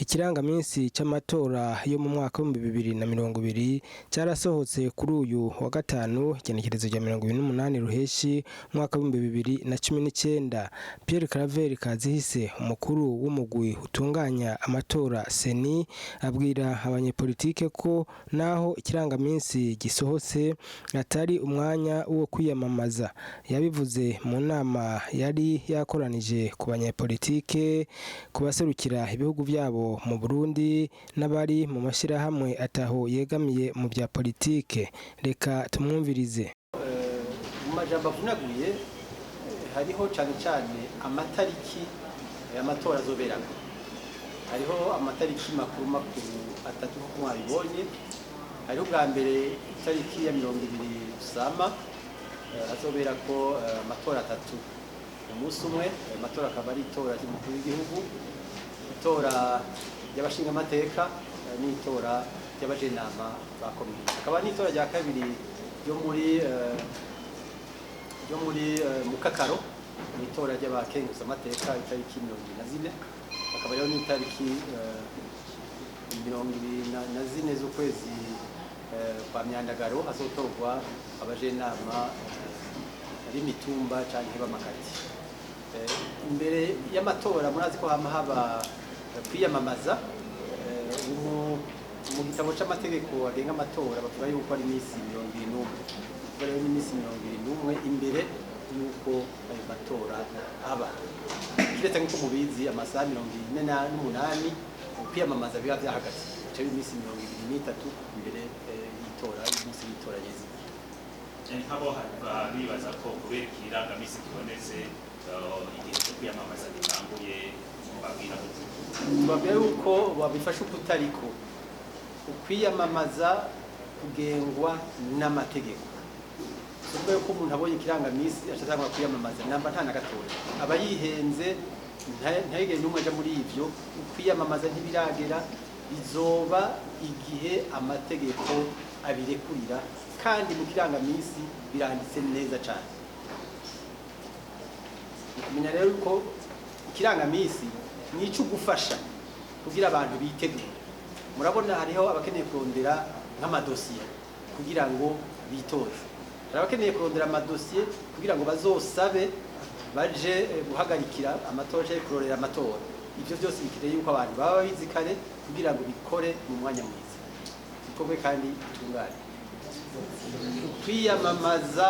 Ikirangaminsi c'amatora yo mu mwaka wa 2020 cyarasohotse kuri uyu wa gatanu igenekerezo rya 28 ruheshi mwaka wa 2019. Pierre Claver Kazihise umukuru w'umugwi utunganya amatora Seni abwira abanyepolitike ko naho ikirangaminsi gisohotse atari umwanya wo kwiyamamaza. Yabivuze mu nama yari yakoranije ku banyepolitike kubaserukira ibihugu byabo mu Burundi n'abari mu mashirahamwe ataho yegamiye mu bya politike. Reka tumwumvirize. Mu majambo avunaguye hariho cyane amatariki y'amatora azoberamo. Hariho amatariki makuru atatu ko mwabibonye. Hariho bwa mbere itariki ya 20 Rusama azobera ko amatora atatu umunsi umwe. Amatora akaba ari itora ry'umukuru w'igihugu, itora y'abashinga amateka n'itora y'abajenama ba komine. Akaba n'itora rya kabiri ryo muri Mukakaro, n'itora ry'abakenguza amateka itariki 24. Akaba rero n'itariki 24 z'ukwezi kwa Myandagaro hazotorwa abajenama b'imitumba canke b'amakati. Imbere y'amatora murazi ko haba kwiyamamaza mu gitabo c'amategeko agenga amatora bavuga yuko ari imisi 21. Rero ni imisi 21 imbere yuko ayo matora aba. Kiretse nk'uko mubizi amasaha 48 kwiyamamaza biba vyahagaze. Cyo imisi 23 imbere y'itora y'umunsi w'itora nyezi. Nk'abo bibaza ko kubera ikirangaminsi kibonetse igihe cyo kwiyamamaza gitanguye babwira yuko babifasha ukutariko ukwiyamamaza kugengwa n'amategeko. Ubwo yuko umuntu abonye ikirangaminsi ashaka kwiyamamaza namba nta nagatora aba yihenze, ntayigende umwe aja muri ivyo. Ukwiyamamaza ntibiragera, bizoba igihe amategeko abirekurira, kandi mu kirangaminsi biranditse neza cyane. Kumenya rero ko ikirangaminsi nico gufasha kugira abantu bitegure. Murabona hariho abakeneye kurondera nk'amadosiye kugira ngo bitoze, hari abakeneye kurondera amadosiye kugira ngo bazosabe baje guhagarikira amatora cyangwa kurorera amatora. Ivyo byose bikeneye yuko abantu baba bizikare kugira ngo bikore mu mwanya mwiza, bikorwe kandi bitungane. Kwiyamamaza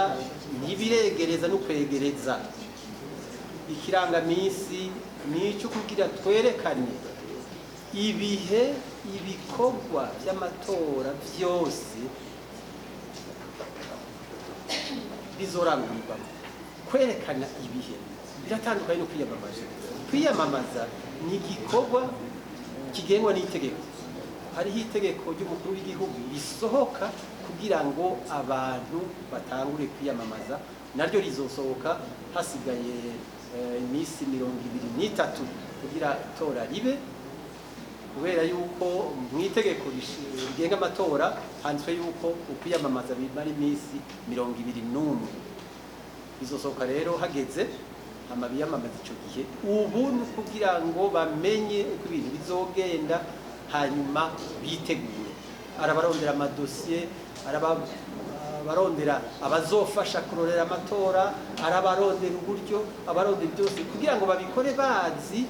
ntibiregereza no kwegereza. Ikirangaminsi nico kugira twerekane ibihe ibikorwa by'amatora byose bizorangurirwa. Kwerekana ibihe biratandukanye no kwiyamamaza. Kwiyamamaza ni igikorwa kigengwa n'itegeko. Hariho itegeko ry'umukuru w'igihugu risohoka kugira ngo abantu batangure kwiyamamaza, naryo rizosohoka hasigaye imisi 23 kugira itora ribe, kubera yuko mu itegeko rigenga amatora handitswe yuko ukwiyamamaza bimara imisi 21. Bizosohoka rero hageze amabiyamamaza ico gihe. Ubu ni kugira ngo bamenye uko ibintu bizogenda, hanyuma bitegure. Arabarondera amadosiye, barondera abazofasha kurorera amatora, arabarondera uburyo, abarondera byose kugira ngo babikore bazi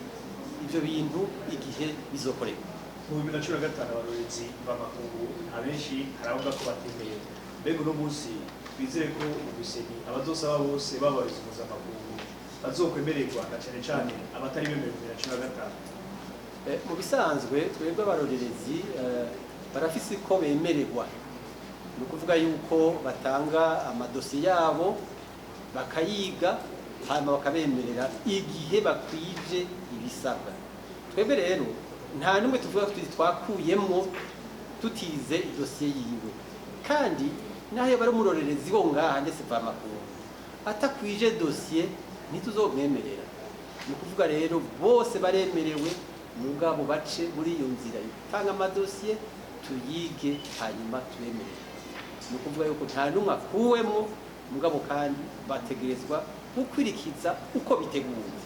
ivyo bintu igihe bizokoreka. Mu 2015 abarorezi b'amakungu abenshi haravuga ko batemeye. Mbega no munsi bizeye ko ubuseni abazosaba bose babarezi mpuzamakungu bazokwemererwa na cyane abatari bemerewe mu 2015. Mu bisanzwe twebwe abarorerezi barafise ko bemererwa. Ni ukuvuga yuko batanga amadosiye yabo bakayiga hanyuma bakabemerera igihe bakwije ibisabwa. Twebwe rero nta numwe tuvuga ko twakuyemo tutize idosiye yiwe, kandi naho bari umurorerezi wo ngaha ndetse vamakungu atakwije dosiye ntituzomwemerera. Ni ukuvuga rero bose baremerewe, mugabo bace muri iyo nzira tanga amadosiye tuyige hanyuma tubemerere. Ni ukuvuga yuko nta numwe akuwemo, mugabo kandi bategerezwa gukwirikiza uko biteguye.